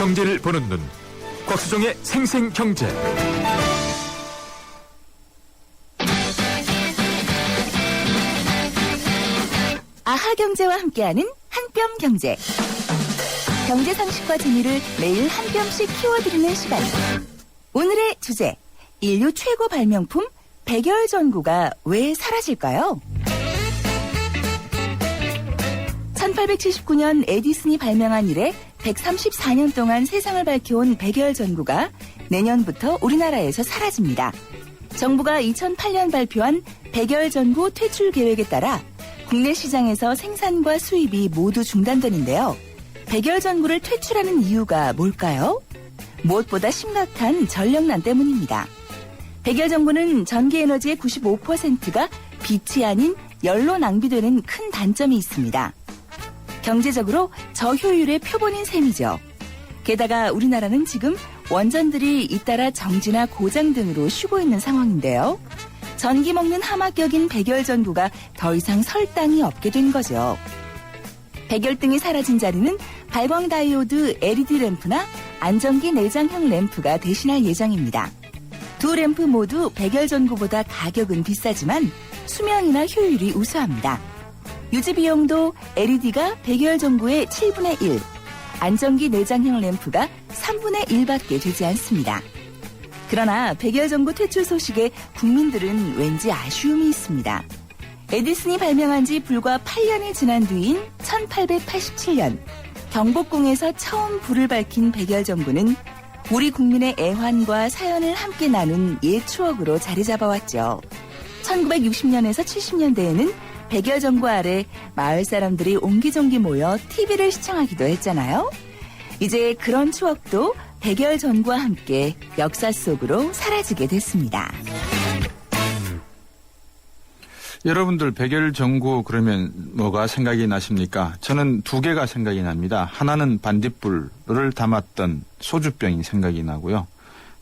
경제를 보는 눈, 곽수종의 생생경제. 아하경제와 함께하는 한뼘경제. 경제 상식과 재미를 매일 한 뼘씩 키워드리는 시간. 오늘의 주제, 인류 최고 발명품 백열전구가 왜 사라질까요? 1879년 에디슨이 발명한 이래 134년 동안 세상을 밝혀온 백열전구가 내년부터 우리나라에서 사라집니다. 정부가 2008년 발표한 백열전구 퇴출 계획에 따라 국내 시장에서 생산과 수입이 모두 중단되는데요. 백열전구를 퇴출하는 이유가 뭘까요? 무엇보다 심각한 전력난 때문입니다. 백열전구는 전기에너지의 95%가 빛이 아닌 열로 낭비되는 큰 단점이 있습니다. 경제적으로 저효율의 표본인 셈이죠. 게다가 우리나라는 지금 원전들이 잇따라 정지나 고장 등으로 쉬고 있는 상황인데요. 전기 먹는 하마격인 백열전구가 더 이상 설 땅이 없게 된 거죠. 백열등이 사라진 자리는 발광 다이오드 LED 램프나 안전기 내장형 램프가 대신할 예정입니다. 두 램프 모두 백열전구보다 가격은 비싸지만 수명이나 효율이 우수합니다. 유지 비용도 LED가 백열전구의 7분의 1, 안전기 내장형 램프가 3분의 1밖에 되지 않습니다. 그러나 백열전구 퇴출 소식에 국민들은 왠지 아쉬움이 있습니다. 에디슨이 발명한 지 불과 8년이 지난 뒤인 1887년 경복궁에서 처음 불을 밝힌 백열전구는 우리 국민의 애환과 사연을 함께 나눈 옛 추억으로 자리 잡아왔죠. 1960년에서 70년대에는 백열전구 아래 마을 사람들이 옹기종기 모여 TV를 시청하기도 했잖아요. 이제 그런 추억도 백열전구와 함께 역사 속으로 사라지게 됐습니다. 여러분들 백열전구 그러면 뭐가 생각이 나십니까? 저는 두 개가 생각이 납니다. 하나는 반딧불을 담았던 소주병이 생각이 나고요.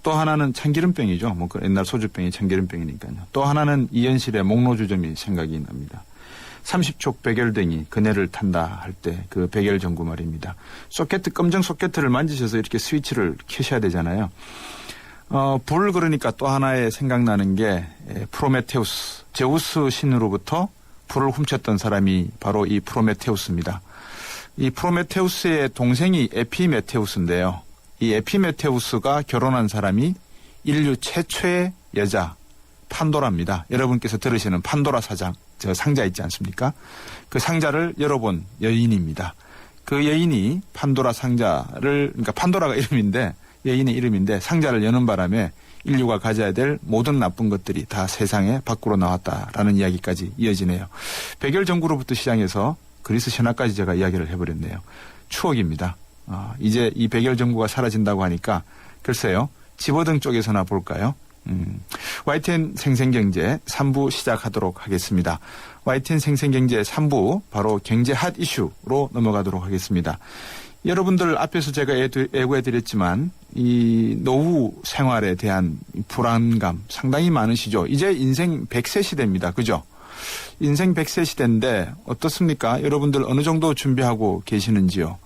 또 하나는 참기름병이죠. 뭐 옛날 소주병이 참기름병이니까요. 또 하나는 이현실의 목로주점이 생각이 납니다. 30촉 백열등이 그네를 탄다 할 때 그 백열전구 말입니다. 소켓, 검정 소켓을 만지셔서 이렇게 스위치를 켜셔야 되잖아요. 불 그러니까 또 하나의 생각나는 게 프로메테우스, 제우스 신으로부터 불을 훔쳤던 사람이 바로 이 프로메테우스입니다. 이 프로메테우스의 동생이 에피메테우스인데요. 이 에피메테우스가 결혼한 사람이 인류 최초의 여자 판도라입니다. 여러분께서 들으시는 판도라 사장, 저 상자 있지 않습니까? 그 상자를 열어본 여인입니다. 그 여인이 판도라 상자를, 그러니까 판도라가 이름인데 여인의 이름인데 상자를 여는 바람에 인류가 가져야 될 모든 나쁜 것들이 다 세상에 밖으로 나왔다라는 이야기까지 이어지네요. 백열전구로부터 시작해서 그리스 신화까지 제가 이야기를 해버렸네요. 추억입니다. 이제 이 백열전구가 사라진다고 하니까 글쎄요. 집어등 쪽에서나 볼까요? YTN 생생경제 3부 시작하도록 하겠습니다. YTN 생생경제 3부 바로 경제 핫 이슈로 넘어가도록 하겠습니다. 여러분들 앞에서 제가 예고해드렸지만 이 노후 생활에 대한 불안감 상당히 많으시죠. 이제 인생 100세 시대입니다. 그죠? 인생 100세 시대인데 어떻습니까? 여러분들 어느 정도 준비하고 계시는지요?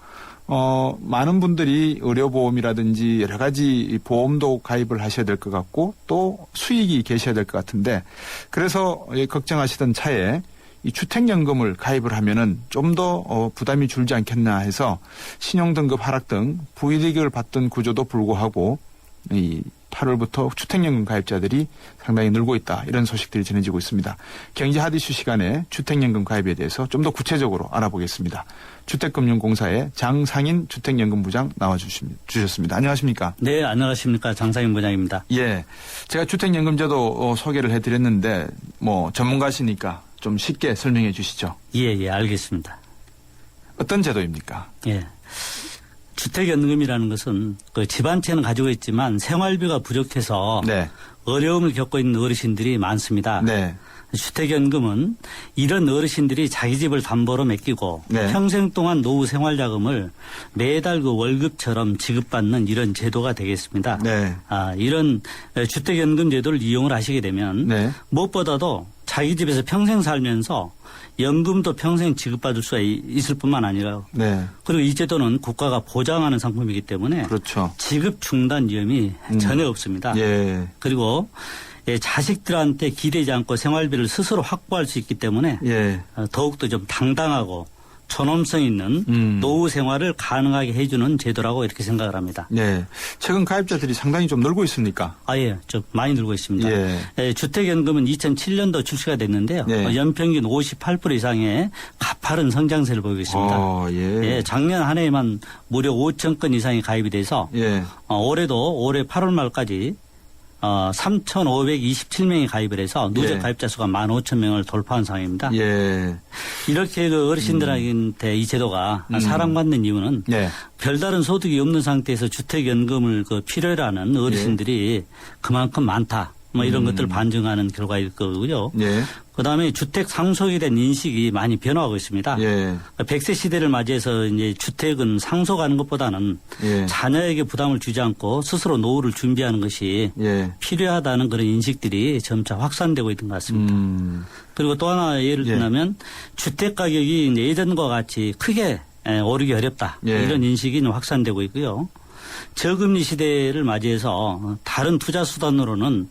많은 분들이 의료보험이라든지 여러 가지 보험도 가입을 하셔야 될 것 같고 또 수익이 계셔야 될 것 같은데 그래서 걱정하시던 차에 이 주택연금을 가입을 하면은 좀 더 부담이 줄지 않겠나 해서 신용등급 하락 등 부이득을 받던 구조도 불구하고 이 8월부터 주택연금 가입자들이 상당히 늘고 있다. 이런 소식들이 전해지고 있습니다. 경제 핫이슈 시간에 주택연금 가입에 대해서 좀 더 구체적으로 알아보겠습니다. 주택금융공사의 장상인 주택연금부장 나와주셨습니다. 안녕하십니까? 네, 안녕하십니까. 장상인 부장입니다. 예, 제가 주택연금제도 소개를 해드렸는데 뭐 전문가시니까 좀 쉽게 설명해 주시죠. 예, 알겠습니다. 어떤 제도입니까? 예. 주택연금이라는 것은 그 집 한 채는 가지고 있지만 생활비가 부족해서 네. 어려움을 겪고 있는 어르신들이 많습니다. 네. 주택연금은 이런 어르신들이 자기 집을 담보로 맡기고 네. 평생 동안 노후 생활자금을 매달 그 월급처럼 지급받는 이런 제도가 되겠습니다. 네. 이런 주택연금 제도를 이용을 하시게 되면 네. 무엇보다도 자기 집에서 평생 살면서 연금도 평생 지급받을 수가 있을 뿐만 아니라 네. 그리고 이 제도는 국가가 보장하는 상품이기 때문에 그렇죠. 지급 중단 위험이 전혀 없습니다. 예. 그리고 자식들한테 기대지 않고 생활비를 스스로 확보할 수 있기 때문에 예. 더욱더 좀 당당하고 존엄성 있는 노후 생활을 가능하게 해주는 제도라고 이렇게 생각을 합니다. 네. 최근 가입자들이 상당히 좀 늘고 있습니까? 예, 좀 많이 늘고 있습니다. 예. 주택연금은 2007년도 출시가 됐는데요. 네. 연평균 58% 이상의 가파른 성장세를 보이고 있습니다. 예. 작년 한 해에만 무려 5천 건 이상이 가입이 돼서 예. 올해도 올해 8월 말까지 3,527명이 가입을 해서 누적 예. 가입자 수가 15,000명을 돌파한 상황입니다. 예. 이렇게 그 어르신들한테 이 제도가 사랑받는 이유는 네. 별다른 소득이 없는 상태에서 주택연금을 그 필요로 하는 어르신들이 그만큼 많다. 뭐 이런 것들을 반증하는 결과일 거고요. 예. 그다음에 주택 상속에 대한 인식이 많이 변화하고 있습니다. 예. 100세 시대를 맞이해서 이제 주택은 상속하는 것보다는 예. 자녀에게 부담을 주지 않고 스스로 노후를 준비하는 것이 예. 필요하다는 그런 인식들이 점차 확산되고 있는 것 같습니다. 그리고 또 하나 예를 예. 들면 주택 가격이 이제 예전과 같이 크게 오르기 어렵다. 예. 이런 인식이 확산되고 있고요. 저금리 시대를 맞이해서 다른 투자 수단으로는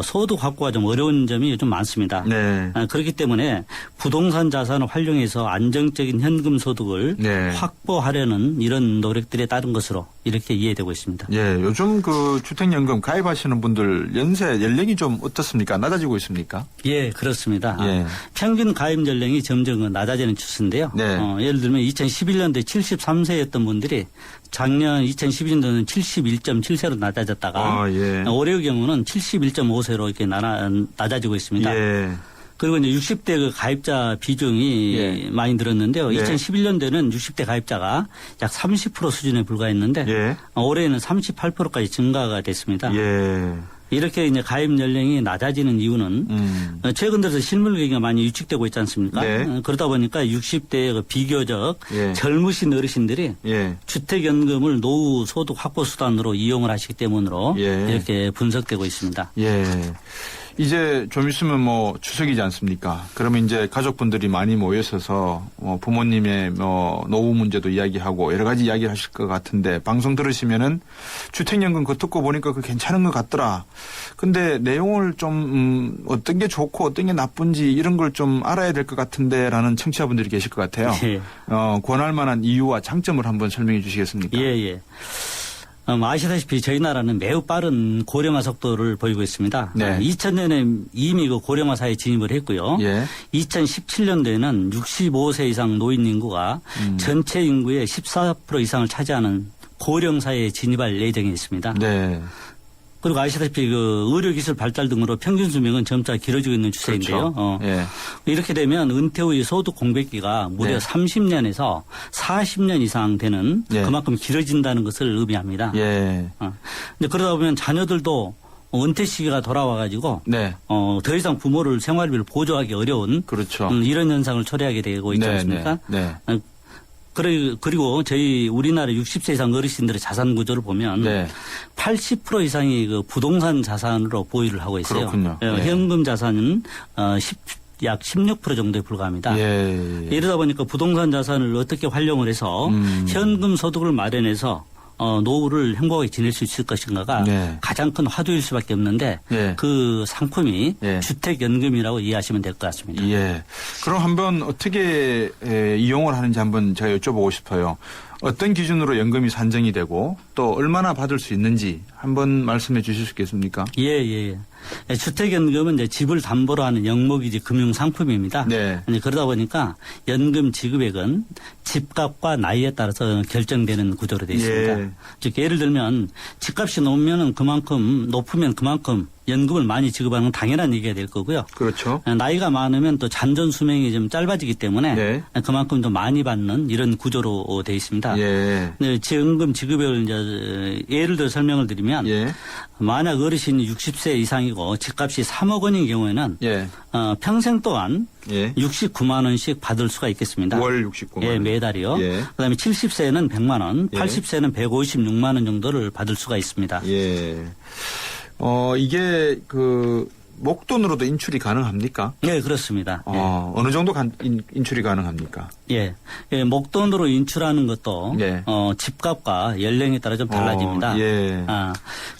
소득 확보가 좀 어려운 점이 요즘 많습니다. 네. 그렇기 때문에 부동산 자산을 활용해서 안정적인 현금 소득을 네. 확보하려는 이런 노력들에 따른 것으로 이렇게 이해되고 있습니다. 예. 요즘 그 주택연금 가입하시는 분들 연령이 좀 어떻습니까? 낮아지고 있습니까? 예, 그렇습니다. 예. 평균 가입 연령이 점점 낮아지는 추세인데요. 네. 예를 들면 2011년도에 73세였던 분들이 작년 2012년도는 71.7세로 낮아졌다가 예. 올해의 경우는 71.5세로 이렇게 낮아지고 있습니다. 예. 그리고 이제 60대 그 가입자 비중이 예. 많이 늘었는데요. 예. 2011년도에는 60대 가입자가 약 30% 수준에 불과했는데 예. 올해는 38%까지 증가가 됐습니다. 예. 이렇게 이제 가입 연령이 낮아지는 이유는 최근 들어서 실물 경기가 많이 위축되고 있지 않습니까? 네. 그러다 보니까 60대 그 비교적 예. 젊으신 어르신들이 예. 주택연금을 노후 소득 확보 수단으로 이용을 하시기 때문으로 예. 이렇게 분석되고 있습니다. 예. 이제 좀 있으면 뭐 추석이지 않습니까? 그러면 이제 가족분들이 많이 모여서서 부모님의 노후 문제도 이야기하고 여러 가지 이야기 하실 것 같은데 방송 들으시면은 주택연금 그거 듣고 보니까 그 괜찮은 것 같더라. 근데 내용을 좀 어떤 게 좋고 어떤 게 나쁜지 이런 걸 좀 알아야 될 것 같은데라는 청취자분들이 계실 것 같아요. 예. 권할 만한 이유와 장점을 한번 설명해 주시겠습니까? 예. 아시다시피 저희 나라는 매우 빠른 고령화 속도를 보이고 있습니다. 네. 2000년에 이미 그 고령화 사회에 진입을 했고요. 예. 2017년도에는 65세 이상 노인 인구가 전체 인구의 14% 이상을 차지하는 고령 사회에 진입할 예정이 있습니다. 네. 그리고 아시다시피 그 의료기술 발달 등으로 평균 수명은 점차 길어지고 있는 추세인데요. 그렇죠. 예. 이렇게 되면 은퇴 후의 소득 공백기가 무려 네. 30년에서 40년 이상 되는 예. 그만큼 길어진다는 것을 의미합니다. 예. 근데 그러다 보면 자녀들도 은퇴 시기가 돌아와가지고 네. 더 이상 부모를 생활비를 보조하기 어려운 그렇죠. 이런 현상을 초래하게 되고 있지 않습니까? 네. 그리고 저희 우리나라 60세 이상 어르신들의 자산 구조를 보면 네. 80% 이상이 그 부동산 자산으로 보유를 하고 있어요. 그렇군요. 예. 현금 자산은 약 16% 정도에 불과합니다. 예. 이러다 보니까 부동산 자산을 어떻게 활용을 해서 현금 소득을 마련해서 노후를 행복하게 지낼 수 있을 것인가가 네. 가장 큰 화두일 수밖에 없는데 예. 그 상품이 예. 주택연금이라고 이해하시면 될 것 같습니다. 예. 그럼 한번 어떻게 이용을 하는지 한번 제가 여쭤보고 싶어요. 어떤 기준으로 연금이 산정이 되고 또 얼마나 받을 수 있는지 한번 말씀해 주실 수 있겠습니까? 예. 주택연금은 이제 집을 담보로 하는 영목이지 금융 상품입니다. 네. 그러다 보니까 연금 지급액은 집값과 나이에 따라서 결정되는 구조로 되어 있습니다. 예. 즉 예를 들면 집값이 높으면 그만큼 연금을 많이 지급하는 건 당연한 얘기가 될 거고요. 그렇죠. 나이가 많으면 또 잔존 수명이 좀 짧아지기 때문에 네. 그만큼 더 많이 받는 이런 구조로 되어 있습니다. 예. 네, 연금 지급액을 이제 예를 들어 설명을 드리면 예. 만약 어르신이 60세 이상이고 집값이 3억 원인 경우에는 예. 평생 동안 예. 69만 원씩 받을 수가 있겠습니다. 월 69만 원. 예, 매달이요. 예. 그다음에 70세는 100만 원, 예. 80세는 156만 원 정도를 받을 수가 있습니다. 예. 이게 목돈으로도 인출이 가능합니까? 네, 그렇습니다. 어느 정도 인출이 가능합니까? 예. 예, 목돈으로 인출하는 것도 예. 집값과 연령에 따라 좀 달라집니다. 예.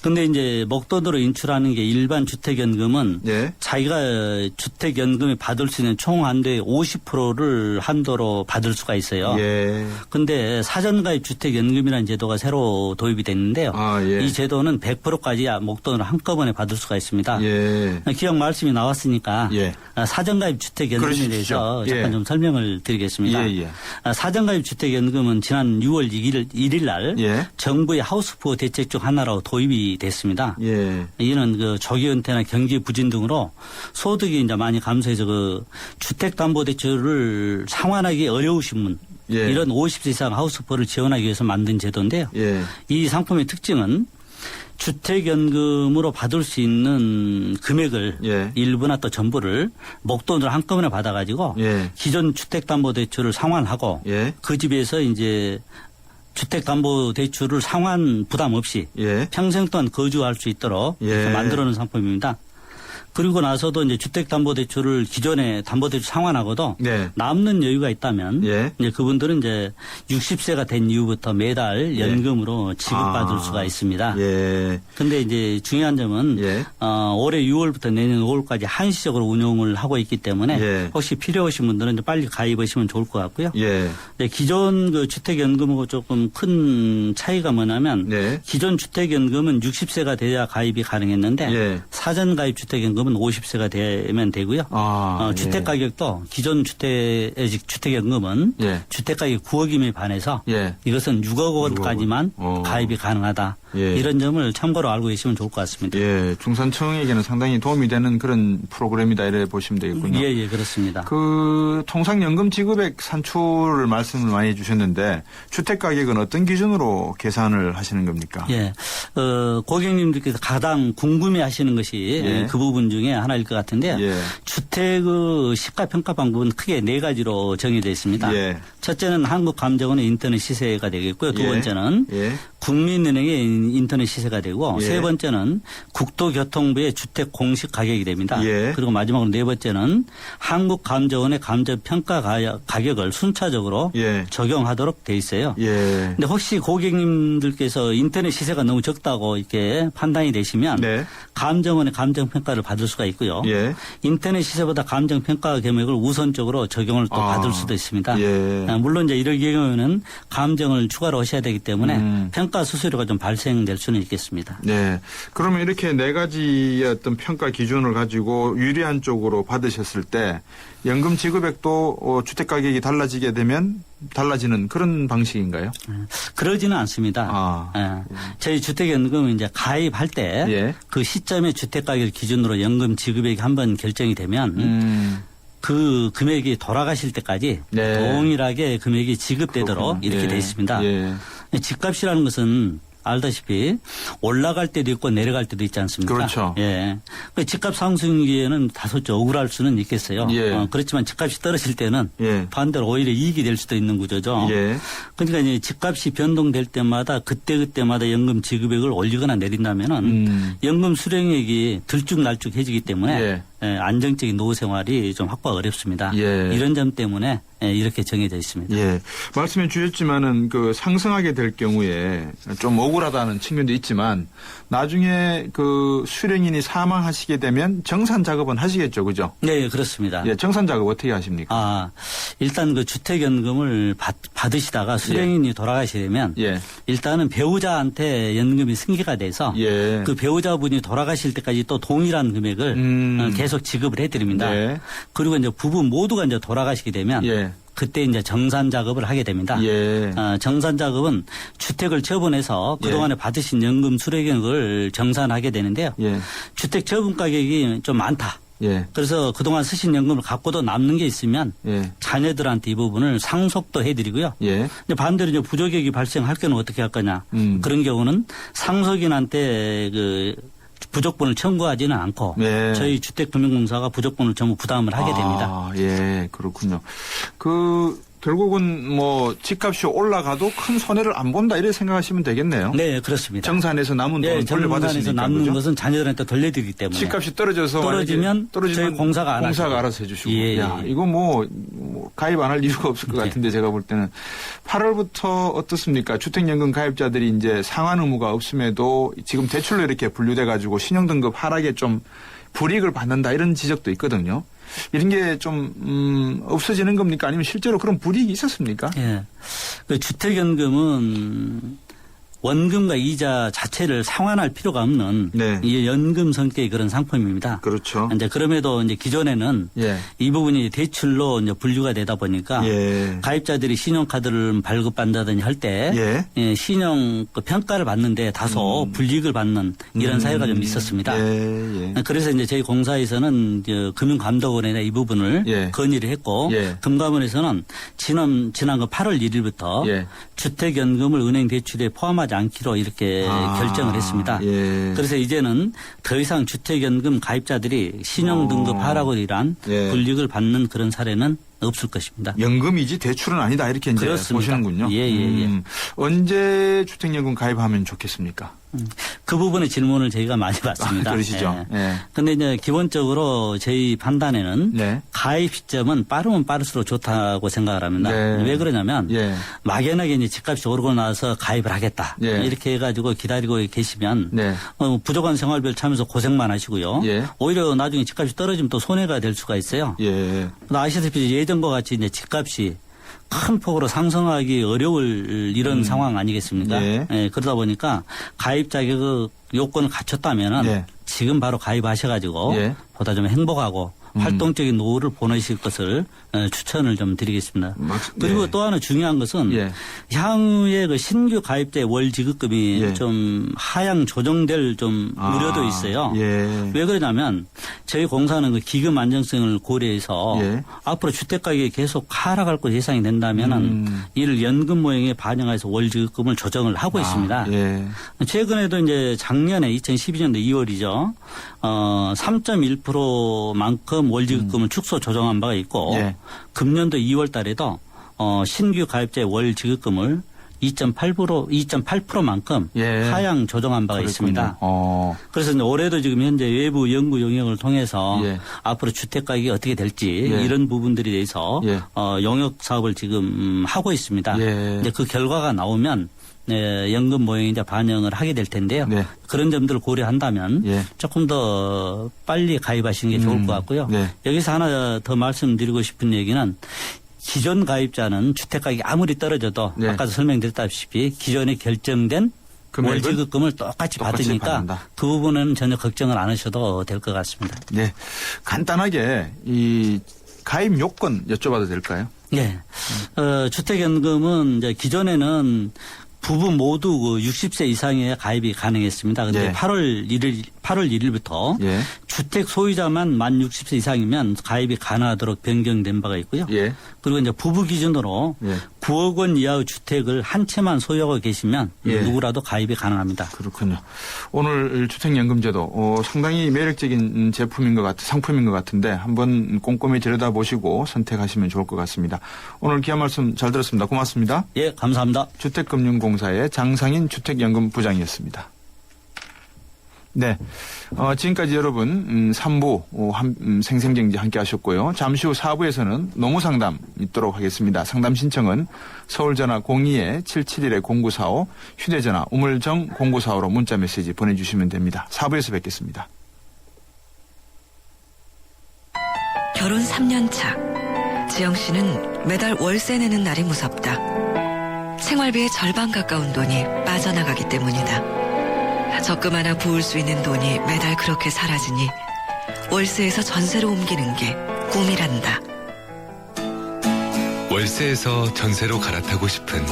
근데 이제 목돈으로 인출하는 게 일반 주택연금은 예. 자기가 주택연금에 받을 수 있는 총 한도의 50%를 한도로 받을 수가 있어요. 예. 근데 사전가입 주택연금이라는 제도가 새로 도입이 됐는데요. 예. 이 제도는 100%까지 목돈으로 한꺼번에 받을 수가 있습니다. 예. 기왕 말씀이 나왔으니까 예. 사전가입 주택연금에 그러십시오. 대해서 예. 잠깐 좀 설명을 드리겠습니다. 예. 사전가입 주택연금은 지난 6월 1일 날 예. 정부의 하우스푸어 대책 중 하나로 도입이 됐습니다. 예. 이는 그 조기 은퇴나 경기 부진 등으로 소득이 이제 많이 감소해서 그 주택담보대출을 상환하기 어려우신 분 예. 이런 50세 이상 하우스푸어를 지원하기 위해서 만든 제도인데요. 예. 이 상품의 특징은 주택연금으로 받을 수 있는 금액을 예. 일부나 또 전부를 목돈으로 한꺼번에 받아가지고 예. 기존 주택담보대출을 상환하고 예. 그 집에서 이제 주택담보대출을 상환 부담 없이 예. 평생 동안 거주할 수 있도록 예. 이렇게 만들어놓은 상품입니다. 그리고 나서도 이제 주택담보대출을 기존에 담보대출 상환하고도 네. 남는 여유가 있다면 예. 이제 그분들은 이제 60세가 된 이후부터 매달 연금으로 지급받을 수가 있습니다. 예. 근데 이제 중요한 점은 예. 올해 6월부터 내년 5월까지 한시적으로 운용을 하고 있기 때문에 예. 혹시 필요하신 분들은 이제 빨리 가입하시면 좋을 것 같고요. 예. 네, 기존 그 주택연금하고 조금 큰 차이가 뭐냐면 네. 기존 주택연금은 60세가 돼야 가입이 가능했는데 예. 사전가입 주택연금은 50세가 되면 되고요. 예. 주택가격도 기존 주택연금은 예. 주택가격 9억임에 반해서 예. 이것은 6억 원까지만 가입이 가능하다. 예. 이런 점을 참고로 알고 계시면 좋을 것 같습니다. 예. 중산층에게는 상당히 도움이 되는 그런 프로그램이다 이래 보시면 되겠군요. 예, 그렇습니다. 그 통상연금 지급액 산출을 말씀을 많이 해주셨는데 주택가격은 어떤 기준으로 계산을 하시는 겁니까? 예. 고객님들께서 가장 궁금해하시는 것이 예. 그 부분 중에 하나일 것 같은데요. 예. 주택의 시가평가 방법은 크게 네 가지로 정의되어 있습니다. 예. 첫째는 한국감정원의 인터넷 시세가 되겠고요. 두 예. 번째는 예. 국민은행의 인터넷 시세가 되고 예. 세 번째는 국토교통부의 주택 공시 가격이 됩니다. 예. 그리고 마지막으로 네 번째는 한국감정원의 감정평가 가격을 순차적으로 예. 적용하도록 돼 있어요. 예. 근데 혹시 고객님들께서 인터넷 시세가 너무 적다고 이렇게 판단이 되시면 네. 감정원의 감정평가를 받을 수가 있고요. 예. 인터넷 시세보다 감정평가 금액을 우선적으로 적용을 또 받을 수도 있습니다. 예. 물론 이제 이럴 경우에는 감정을 추가로 하셔야 되기 때문에 평가 수수료가 좀 발생될 수는 있겠습니다. 네. 그러면 이렇게 네 가지의 어떤 평가 기준을 가지고 유리한 쪽으로 받으셨을 때 연금 지급액도 주택 가격이 달라지게 되면 달라지는 그런 방식인가요? 그러지는 않습니다. 예. 저희 주택연금은 이제 가입할 때 그 예. 시점에 주택 가격 기준으로 연금 지급액이 한번 결정이 되면 그 금액이 돌아가실 때까지 네. 동일하게 금액이 지급되도록 그렇구나. 이렇게 예. 돼 있습니다. 예. 집값이라는 것은 알다시피 올라갈 때도 있고 내려갈 때도 있지 않습니까? 그렇죠. 예. 집값 상승기에는 다소 좀 억울할 수는 있겠어요. 예. 그렇지만 집값이 떨어질 때는 예. 반대로 오히려 이익이 될 수도 있는 구조죠. 예. 그러니까 이제 집값이 변동될 때마다 그때마다 연금 지급액을 올리거나 내린다면은 연금 수령액이 들쭉날쭉해지기 때문에 예. 안정적인 노후 생활이 좀 확보가 어렵습니다. 예. 이런 점 때문에 이렇게 정해져 있습니다. 예. 말씀해 주셨지만은 그 상승하게 될 경우에 좀 억울하다는 측면도 있지만 나중에 그 수령인이 사망하시게 되면 정산 작업은 하시겠죠. 그죠? 네, 그렇습니다. 예. 정산 작업 어떻게 하십니까? 일단 그 주택연금을 받으시다가 수령인이 돌아가시려면 예. 일단은 배우자한테 연금이 승계가 돼서 예. 그 배우자분이 돌아가실 때까지 또 동일한 금액을 계속 지급을 해드립니다. 네. 그리고 이제 부부 모두가 이제 돌아가시게 되면 예. 그때 이제 정산 작업을 하게 됩니다. 예. 정산 작업은 주택을 처분해서 그동안에 받으신 연금 수령액을 정산하게 되는데요. 예. 주택 처분 가격이 좀 많다. 예. 그래서 그동안 쓰신 연금을 갖고도 남는 게 있으면 예. 자녀들한테 이 부분을 상속도 해드리고요. 예. 근데 반대로 이제 부족액이 발생할 경우는 어떻게 할 거냐. 그런 경우는 상속인한테 그 부족분을 청구하지는 않고 네. 저희 주택금융공사가 부족분을 전부 부담을 하게 됩니다. 예, 그렇군요. 그 결국은 뭐 집값이 올라가도 큰 손해를 안 본다 이렇게 생각하시면 되겠네요. 네, 그렇습니다. 정산에서 남은 돈은 정산에서 돌려받으시니까. 남는 그죠? 것은 자녀들한테 돌려드리기 때문에. 집값이 떨어지면 저희 공사가 알아서 해주시고. 예, 야, 예. 이거 뭐 가입 안 할 이유가 없을 것 같은데 제가 볼 때는 8월부터 어떻습니까? 주택연금 가입자들이 이제 상환 의무가 없음에도 지금 대출로 이렇게 분류돼 가지고 신용등급 하락에 좀 불이익을 받는다 이런 지적도 있거든요. 이런 게 좀 없어지는 겁니까? 아니면 실제로 그런 불이익이 있었습니까? 예. 그 주택연금은 원금과 이자 자체를 상환할 필요가 없는 네. 이 연금 성격의 그런 상품입니다. 그렇죠. 이제 그럼에도 이제 기존에는 예. 이 부분이 대출로 이제 분류가 되다 보니까 예. 가입자들이 신용카드를 발급받는다든지 할 때 예. 신용 그 평가를 받는데 다소 불이익을 받는 이런 사유가 좀 있었습니다. 예. 그래서 이제 저희 공사에서는 금융감독원에 이 부분을 예. 건의를 했고 예. 금감원에서는 지난 그 8월 1일부터 예. 주택연금을 은행 대출에 포함하지 않기로 이렇게 결정을 했습니다. 예. 그래서 이제는 더 이상 주택연금 가입자들이 신용등급 하락으로 인한 예. 불이익을 받는 그런 사례는 없을 것입니다. 연금이지 대출은 아니다 이렇게 이제 그렇습니다. 보시는군요. 예. 언제 주택연금 가입하면 좋겠습니까? 그 부분의 질문을 저희가 많이 받습니다. 그러시죠. 그런데 이제 기본적으로 저희 판단에는 네. 가입 시점은 빠르면 빠를수록 좋다고 생각을 합니다. 네. 왜 그러냐면 예. 막연하게 이제 집값이 오르고 나서 가입을 하겠다. 예. 이렇게 해가지고 기다리고 계시면 네. 부족한 생활비를 차면서 고생만 하시고요. 예. 오히려 나중에 집값이 떨어지면 또 손해가 될 수가 있어요. 예. 아시다시피 예전과 같이 이제 집값이 큰 폭으로 상승하기 어려울 이런 상황 아니겠습니까? 예. 그러다 보니까 가입 자격 요건을 갖췄다면은 예. 지금 바로 가입하셔가지고 예. 보다 좀 행복하고 활동적인 노후를 보내실 것을 추천을 좀 드리겠습니다. 그리고 예. 또 하나 중요한 것은 예. 향후에 그 신규 가입자의 월 지급금이 예. 좀 하향 조정될 좀 우려도 있어요. 예. 왜 그러냐면 저희 공사는 그 기금 안정성을 고려해서 예. 앞으로 주택 가격이 계속 하락할 것 예상이 된다면은 이를 연금 모형에 반영해서 월 지급금을 조정을 하고 있습니다. 예. 최근에도 이제 작년에 2012년도 2월이죠. 3.1%만큼 월 지급금을 축소 조정한 바가 있고 예. 금년도 2월 달에도 신규 가입자의 월 지급금을 2.8%만큼 예. 하향 조정한 바가 그렇군요. 있습니다. 그래서 이제 올해도 지금 현재 외부 연구 용역을 통해서 예. 앞으로 주택 가격이 어떻게 될지 예. 이런 부분들에 대해서 예. 용역 사업을 지금 하고 있습니다. 예. 이제 그 결과가 나오면 연금 모형에 이제 반영을 하게 될 텐데요. 네. 그런 점들을 고려한다면 예. 조금 더 빨리 가입하시는 게 좋을 것 같고요. 네. 여기서 하나 더 말씀드리고 싶은 얘기는 기존 가입자는 주택 가격이 아무리 떨어져도 네. 아까도 설명드렸다시피 기존에 결정된 금액을 월지급금을 똑같이 받으니까 받는다. 그 부분은 전혀 걱정을 안 하셔도 될 것 같습니다. 네. 간단하게 이 가입 요건 여쭤봐도 될까요? 네. 주택연금은 이제 기존에는 부부 모두 그 60세 이상의 가입이 가능했습니다. 그런데 예. 8월 1일부터 예. 주택 소유자만 만 60세 이상이면 가입이 가능하도록 변경된 바가 있고요. 예. 그리고 이제 부부 기준으로 예. 9억 원 이하의 주택을 한 채만 소유하고 계시면 예. 누구라도 가입이 가능합니다. 그렇군요. 오늘 주택연금제도 상당히 매력적인 제품인 것 상품인 것 같은데 한번 꼼꼼히 들여다보시고 선택하시면 좋을 것 같습니다. 오늘 귀한 말씀 잘 들었습니다. 고맙습니다. 예, 감사합니다. 주택금융공사의 장상인 주택연금 부장이었습니다. 네. 지금까지 여러분 3부 생생경제 함께 하셨고요. 잠시 후 4부에서는 노무상담 있도록 하겠습니다. 상담 신청은 서울전화 02-771-0945 휴대전화 우물정 0945로 문자메시지 보내주시면 됩니다. 4부에서 뵙겠습니다. 결혼 3년 차. 지영 씨는 매달 월세 내는 날이 무섭다. 생활비의 절반 가까운 돈이 빠져나가기 때문이다. 적금 하나 부을 수 있는 돈이 매달 그렇게 사라지니 월세에서 전세로 옮기는 게 꿈이란다. 월세에서 전세로 갈아타고 싶은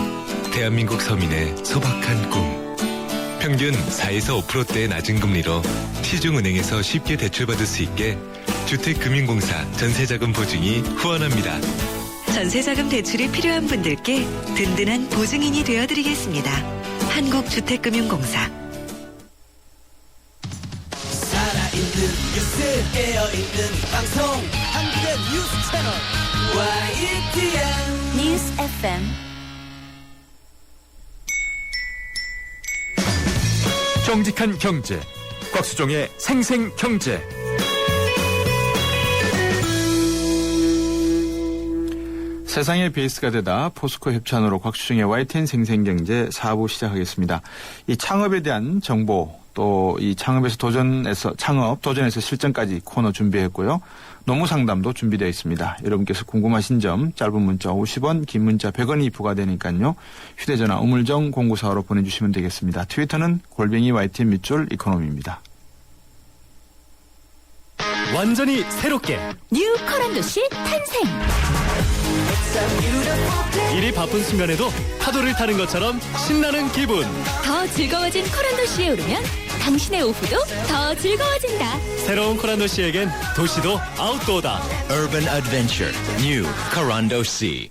대한민국 서민의 소박한 꿈. 평균 4에서 5%대의 낮은 금리로 시중은행에서 쉽게 대출받을 수 있게 주택금융공사 전세자금 보증이 후원합니다. 전세자금 대출이 필요한 분들께 든든한 보증인이 되어드리겠습니다. 한국주택금융공사. 살아있는 뉴스 깨어있는 방송 한국의 뉴스 채널 YTN 뉴스 FM 정직한 경제 곽수종의 생생경제. 세상의 베이스가 되다 포스코 협찬으로 곽수종의 YTN 생생경제 4부 시작하겠습니다. 이 창업에 대한 정보 또 이 창업에서 도전에서 실전까지 코너 준비했고요. 노무 상담도 준비되어 있습니다. 여러분께서 궁금하신 점 짧은 문자 50원, 긴 문자 100원이 부과되니까요. 휴대전화 우물정 0945로 보내주시면 되겠습니다. 트위터는 YTN 밑줄 이코노미입니다. 완전히 새롭게 뉴 커런도시 탄생. 일이 바쁜 순간에도 파도를 타는 것처럼 신나는 기분. 더 즐거워진 커런도시에 오르면 당신의 오후도 더 즐거워진다. 새로운 코란도시에겐 도시도 아웃도어다. Urban Adventure New Corando Sea.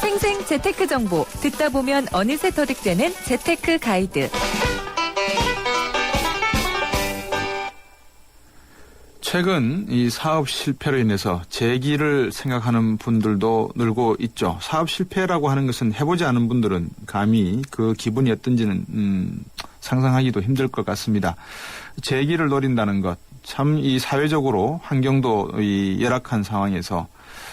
생생 재테크 정보 듣다 보면 어느새 터득되는 재테크 가이드. 최근 이 사업 실패로 인해서 재기를 생각하는 분들도 늘고 있죠. 사업 실패라고 하는 것은 해보지 않은 분들은 감히 그 기분이 어떤지는 상상하기도 힘들 것 같습니다. 재기를 노린다는 것, 참 이 사회적으로 환경도 이 열악한 상황에서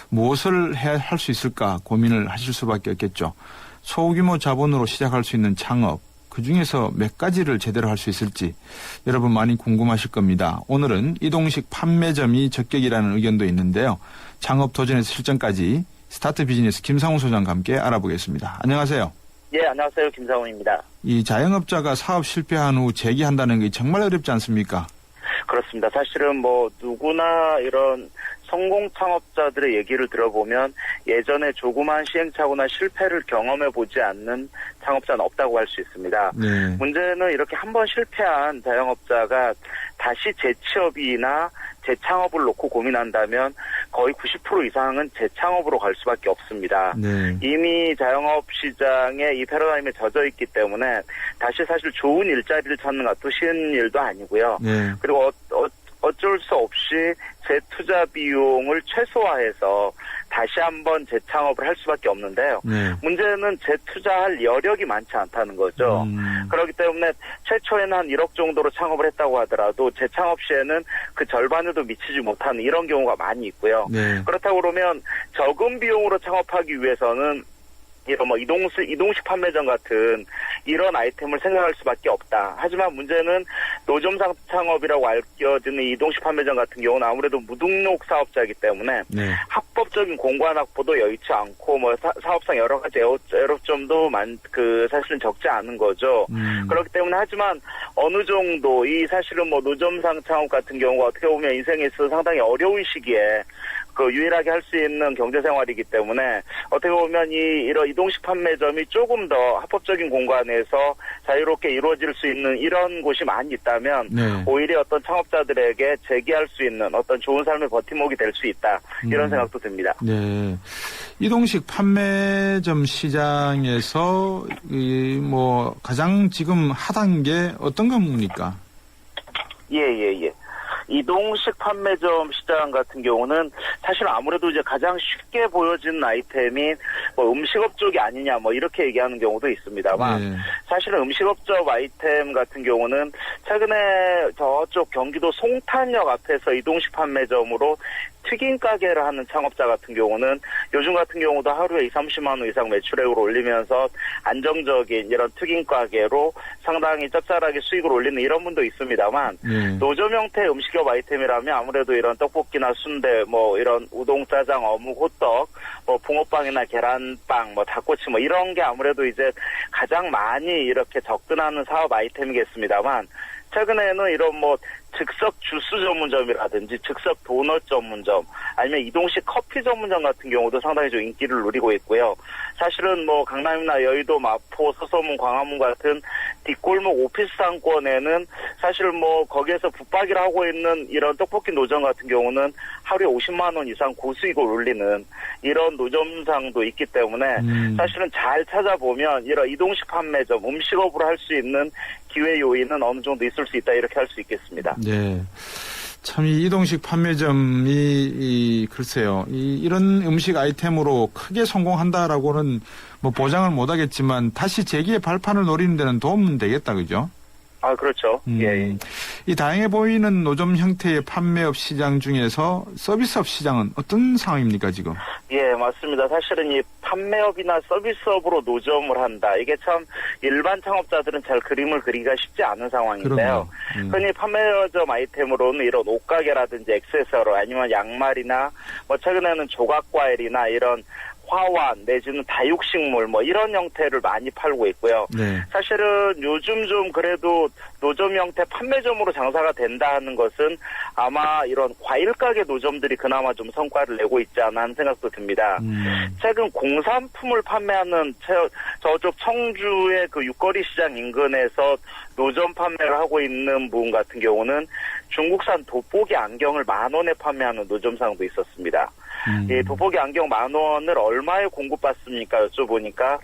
무엇을 할 수 있을까 고민을 하실 수밖에 없겠죠. 소규모 자본으로 시작할 수 있는 창업, 그중에서 몇 가지를 제대로 할 수 있을지 여러분 많이 궁금하실 겁니다. 오늘은 이동식 판매점이 적격이라는 의견도 있는데요. 창업 도전에서 실전까지 스타트 비즈니스 김상훈 소장과 함께 알아보겠습니다. 안녕하세요. 예, 안녕하세요. 김상훈입니다. 이 자영업자가 사업 실패한 후 재기한다는 게 정말 어렵지 않습니까? 그렇습니다. 사실은 뭐 누구나 이런 성공 창업자들의 얘기를 들어보면 예전에 조그만 시행착오나 실패를 경험해보지 않는 창업자는 없다고 할 수 있습니다. 네. 문제는 이렇게 한번 실패한 자영업자가 다시 재취업이나 재창업을 놓고 고민한다면 거의 90% 이상은 재창업으로 갈 수밖에 없습니다. 네. 이미 자영업 시장에 이 패러다임에 젖어 있기 때문에 다시 사실 좋은 일자리를 찾는 것도 쉬운 일도 아니고요. 네. 그리고 어쩔 수 없이 재투자 비용을 최소화해서 다시 한번 재창업을 할 수밖에 없는데요. 네. 문제는 재투자할 여력이 많지 않다는 거죠. 그렇기 때문에 최초에는 한 1억 정도로 창업을 했다고 하더라도 재창업 시에는 그 절반에도 미치지 못하는 이런 경우가 많이 있고요. 네. 그렇다고 그러면 적은 비용으로 창업하기 위해서는 이런 뭐 이동식 판매점 같은 이런 아이템을 생각할 수밖에 없다. 하지만 문제는 노점상 창업이라고 알려지는 이동식 판매점 같은 경우는 아무래도 무등록 사업자이기 때문에 네. 합법적인 공간 확보도 여의치 않고 뭐 사업상 여러 가지 어렵점도 사실은 적지 않은 거죠. 그렇기 때문에 하지만 어느 정도 이 사실은 뭐 노점상 창업 같은 경우가 어떻게 보면 인생에 있어서 상당히 어려운 시기에 유일하게 할 수 있는 경제생활이기 때문에 어떻게 보면 이런 이동식 판매점이 조금 더 합법적인 공간에서 자유롭게 이루어질 수 있는 이런 곳이 많이 있다면 네. 오히려 어떤 창업자들에게 재기할 수 있는 어떤 좋은 삶의 버팀목이 될 수 있다. 이런 생각도 듭니다. 네. 이동식 판매점 시장에서 가장 지금 핫한 게 어떤 과목입니까? 예. 이동식 판매점 시장 같은 경우는 사실 아무래도 이제 가장 쉽게 보여지는 아이템이 뭐 음식업 쪽이 아니냐 뭐 이렇게 얘기하는 경우도 있습니다만 네. 사실은 음식업적 아이템 같은 경우는 최근에 저쪽 경기도 송탄역 앞에서 이동식 판매점으로 튀김 가게를 하는 창업자 같은 경우는 요즘 같은 경우도 하루에 30만 원 이상 매출액을 올리면서 안정적인 이런 튀김 가게로 상당히 짭짤하게 수익을 올리는 이런 분도 있습니다만 노점 형태의 음식업 아이템이라면 아무래도 이런 떡볶이나 순대 뭐 이런 우동, 짜장, 어묵, 호떡, 뭐 붕어빵이나 계란빵, 뭐 닭꼬치 뭐 이런 게 아무래도 이제 가장 많이 이렇게 접근하는 사업 아이템이겠습니다만 최근에는 이런 뭐 즉석 주스 전문점이라든지 즉석 도넛 전문점 아니면 이동식 커피 전문점 같은 경우도 상당히 좀 인기를 누리고 있고요. 사실은 뭐 강남이나 여의도, 마포, 서소문, 광화문 같은 뒷골목 오피스 상권에는 사실 뭐 거기에서 붙박이를 하고 있는 이런 떡볶이 노점 같은 경우는 하루에 50만 원 이상 고수익을 올리는 이런 노점상도 있기 때문에 사실은 잘 찾아보면 이런 이동식 판매점, 음식업으로 할 수 있는 기회 요인은 어느 정도 있을 수 있다 이렇게 할 수 있겠습니다. 네. 참 이 이동식 판매점이 글쎄요. 이런 음식 아이템으로 크게 성공한다라고는 뭐 보장을 못 하겠지만 다시 재기의 발판을 노리는 데는 도움은 되겠다. 그죠? 아, 그렇죠. 예. 이 다양해 보이는 노점 형태의 판매업 시장 중에서 서비스업 시장은 어떤 상황입니까, 지금? 예, 맞습니다. 사실은 이 판매업이나 서비스업으로 노점을 한다. 이게 참 일반 창업자들은 잘 그림을 그리기가 쉽지 않은 상황인데요. 흔히 판매점 아이템으로는 이런 옷가게라든지 액세서리 아니면 양말이나 뭐 최근에는 조각과일이나 이런 화환 내지는 다육식물 뭐 이런 형태를 많이 팔고 있고요. 네. 사실은 요즘 좀 그래도 노점 형태 판매점으로 장사가 된다는 것은 아마 이런 과일 가게 노점들이 그나마 좀 성과를 내고 있지 않나 하는 생각도 듭니다. 최근 공산품을 판매하는 저쪽 청주의 그 육거리 시장 인근에서 노점 판매를 하고 있는 분 같은 경우는 중국산 돋보기 안경을 10,000원에 판매하는 노점상도 있었습니다. 이 돋보기 안경 10,000원을 얼마에 공급받습니까? 여쭤보니까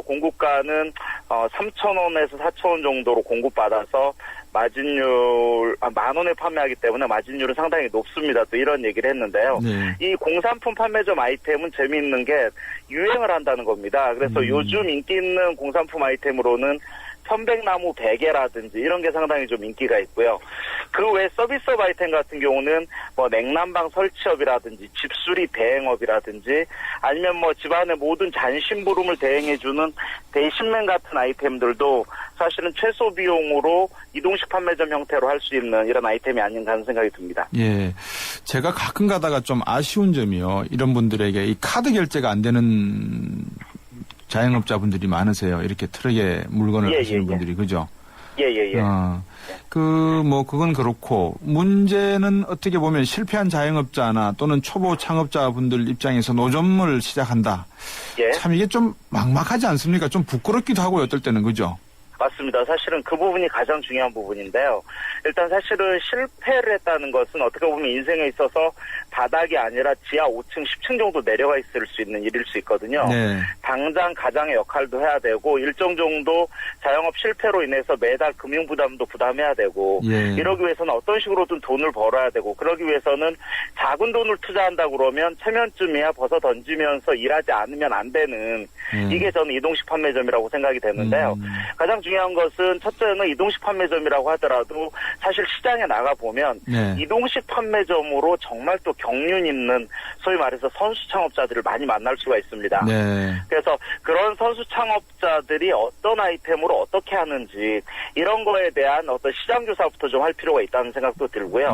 공급가는 3,000원에서 4,000원 정도로 공급받아서 마진율 10,000원에 판매하기 때문에 마진율은 상당히 높습니다. 또 이런 얘기를 했는데요. 네. 이 공산품 판매점 아이템은 재미있는 게 유행을 한다는 겁니다. 그래서 요즘 인기 있는 공산품 아이템으로는 편백나무 베개라든지 이런 게 상당히 좀 인기가 있고요. 그 외 서비스업 아이템 같은 경우는 뭐 냉난방 설치업이라든지 집수리 대행업이라든지 아니면 뭐 집안의 모든 잔심부름을 대행해주는 대신맨 같은 아이템들도 사실은 최소 비용으로 이동식 판매점 형태로 할 수 있는 이런 아이템이 아닌가 하는 생각이 듭니다. 예. 제가 가끔 가다가 좀 아쉬운 점이요. 이런 분들에게 이 카드 결제가 안 되는 자영업자분들이 많으세요. 이렇게 트럭에 물건을 하시는 분들이, 그죠? 예. 그건 그렇고, 문제는 어떻게 보면 실패한 자영업자나 또는 초보 창업자분들 입장에서 노점을 시작한다. 예. 참 이게 좀 막막하지 않습니까? 좀 부끄럽기도 하고요, 어떨 때는, 그죠? 맞습니다. 사실은 그 부분이 가장 중요한 부분인데요. 일단 사실은 실패를 했다는 것은 어떻게 보면 인생에 있어서 바닥이 아니라 지하 5층, 10층 정도 내려가 있을 수 있는 일일 수 있거든요. 네. 당장 가장의 역할도 해야 되고 일정 정도 자영업 실패로 인해서 매달 금융부담도 부담해야 되고 이러기 위해서는 어떤 식으로든 돈을 벌어야 되고 그러기 위해서는 작은 돈을 투자한다고 그러면 체면쯤이야 벗어 던지면서 일하지 않으면 안 되는 이게 저는 이동식 판매점이라고 생각이 되는데요. 가장 중요한 것은 첫째는 이동식 판매점이라고 하더라도 사실 시장에 나가보면 이동식 판매점으로 정말 또 경륜 있는 소위 말해서 선수 창업자들을 많이 만날 수가 있습니다. 그래서 그런 선수 창업자들이 어떤 아이템으로 어떻게 하는지 이런 거에 대한 어떤 시장 조사부터 좀 할 필요가 있다는 생각도 들고요.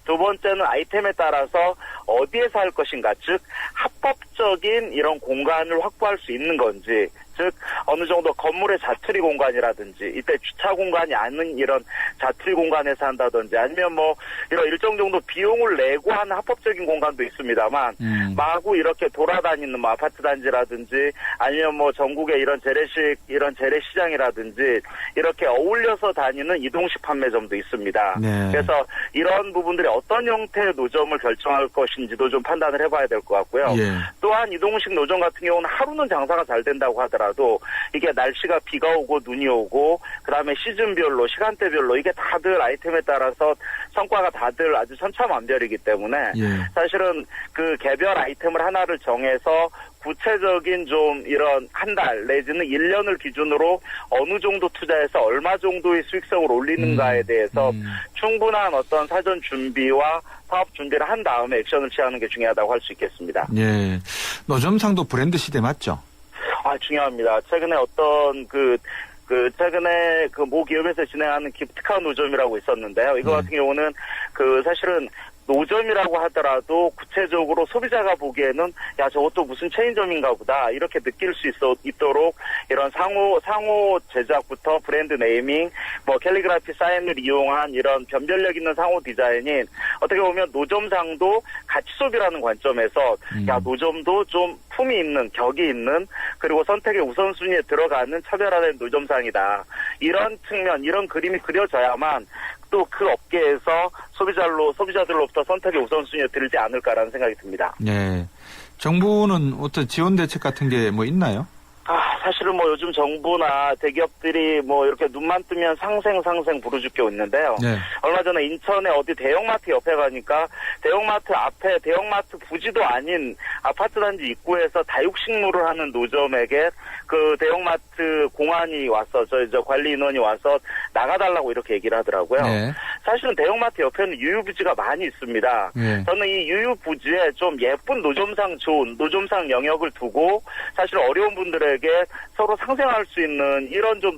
두 번째는 아이템에 따라서 어디에서 할 것인가, 즉 합법적인 이런 공간을 확보할 수 있는 건지 즉 어느 정도 건물의 자투리 공간이라든지 이때 주차 공간이 아닌 이런 자투리 공간에서 한다든지 아니면 뭐 이런 일정 정도 비용을 내고 하는 합법적인 공간도 있습니다만 마구 이렇게 돌아다니는 뭐 아파트 단지라든지 아니면 뭐 전국의 이런 재래시장이라든지 이렇게 어울려서 다니는 이동식 판매점도 있습니다. 그래서 이런 부분들이 어떤 형태의 노점을 결정할 것인지도 좀 판단을 해봐야 될 것 같고요. 또한 이동식 노점 같은 경우는 하루는 장사가 잘 된다고 하더라도 이게 날씨가 비가 오고 눈이 오고 그다음에 시즌별로 시간대별로 이게 다들 아이템에 따라서 성과가 다들 아주 천차만별이기 때문에 사실은 그 개별 아이템을 하나를 정해서 구체적인 좀 이런 한 달 내지는 1년을 기준으로 어느 정도 투자해서 얼마 정도의 수익성을 올리는가에 대해서 충분한 어떤 사전 준비와 사업 준비를 한 다음에 액션을 취하는 게 중요하다고 할 수 있겠습니다. 노점상도 브랜드 시대 맞죠? 중요합니다. 최근에 어떤 최근에 모 기업에서 진행하는 기프트카 노점이라고 있었는데요. 이거 같은 경우는 사실은 노점이라고 하더라도 구체적으로 소비자가 보기에는 야 저것도 무슨 체인점인가 보다 이렇게 느낄 수 있도록 이런 상호 제작부터 브랜드 네이밍 뭐 캘리그라피 사인을 이용한 이런 변별력 있는 상호 디자인인 어떻게 보면 노점상도 가치 소비라는 관점에서 야 노점도 좀 품이 있는, 격이 있는, 그리고 선택의 우선순위에 들어가는 차별화된 노점상이다. 이런 측면, 이런 그림이 그려져야만 또 그 업계에서 소비자들로부터 선택의 우선순위에 들지 않을까라는 생각이 듭니다. 네. 정부는 어떤 지원 대책 같은 게 뭐 있나요? 사실은 뭐 요즘 정부나 대기업들이 뭐 이렇게 눈만 뜨면 상생 부르짖고 있는데요. 네. 얼마 전에 인천에 어디 대형마트 옆에 가니까 대형마트 앞에 대형마트 부지도 아닌 아파트 단지 입구에서 다육식물을 하는 노점에게 그 대형마트 공안이 와서 저 관리 인원이 와서 나가달라고 이렇게 얘기를 하더라고요. 네. 사실은 대형마트 옆에는 유유부지가 많이 있습니다. 네. 저는 이 유유부지에 좀 예쁜 노점상 좋은 노점상 영역을 두고 사실 어려운 분들에게 서로 상생할 수 있는 이런 좀